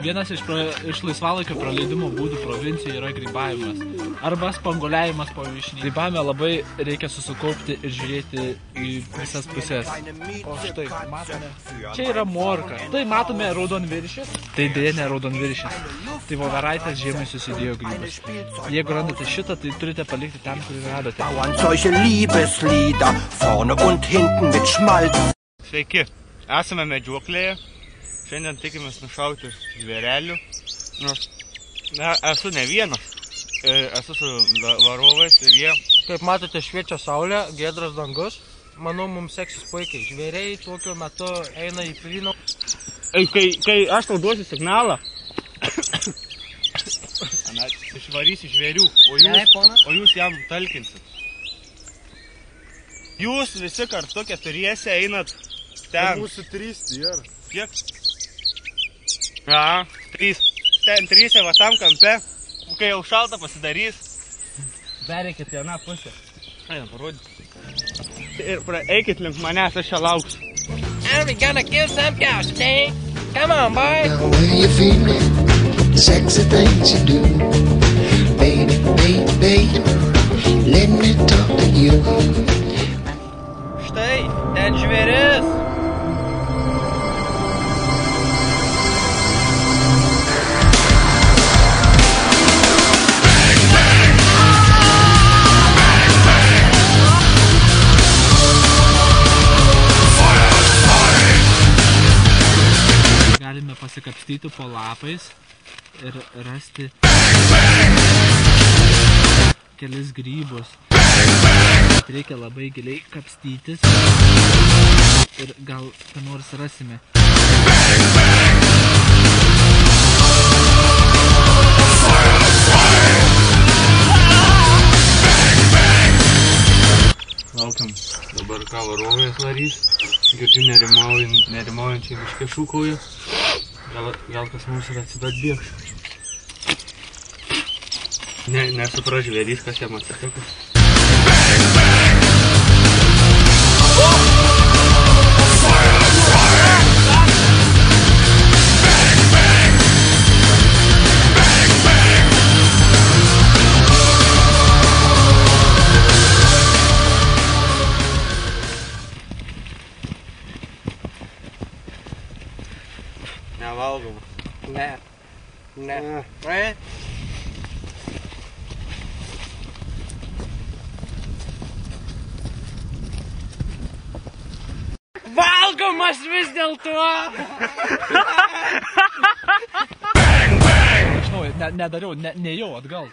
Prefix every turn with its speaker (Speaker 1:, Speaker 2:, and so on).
Speaker 1: Vienas iš laisvalaikio praleidimo būdų provincijoje yra grybavimas arba spanguoliavimas po vyšnį. Grybavime labai reikia susikaupti ir žiūrėti į visas pusės. O štai, matome, čia yra morka. Tai matome raudonviršis, tai dėja ne raudonviršis. Tai voveraitės žiemai susidėjo grybus. Jeigu randate šitą, tai turite palikti ten, kur radote.
Speaker 2: Sveiki, esame medžioklėje. Šiandien tikimės nušauti žvėrelių. Esu ne vienas, esu su varovais ir jie...
Speaker 3: Kaip matote, šviečia saulė, giedras dangus. Manau, mums seksis puikiai. Žvėriai tokiu metu eina į plyną.
Speaker 2: Kai aš tau duosiu signalą, išvarysi žvėrių, o jūs jam talkinsit. Jūs visi kartu keturiese einat ten.
Speaker 4: Mūsų 3 yra.
Speaker 2: Kiek? Ja, 3. Ten 3 va tam kampe. Kai jau šalta pasidarys.
Speaker 3: Pereikit į aną pusę.
Speaker 2: Einam, parodyti. Ir eikit link manęs, aš čia lauksiu.
Speaker 5: And we gonna kill some cows today. Come on, boy.
Speaker 6: The way you feel it, the sexy things you do. Baby, baby, baby, let me talk to you.
Speaker 5: Štai, ten žvėris.
Speaker 1: Galime pasikapstyti po lapais ir rasti kelis grybus. Reikia labai giliai kapstytis ir gal ką nors rasime.
Speaker 2: Laukiam dabar ką varovės varys. Girdžiu nerimaujančiai miške šūkauja. Gal kas mums ir atsidat bėgš. Nesupras žvėrys, kas jam atsitiko. Nevalgom.
Speaker 3: Ne.
Speaker 5: Valgomas vis dėlto.
Speaker 1: Aš nedariau, nejau atgal.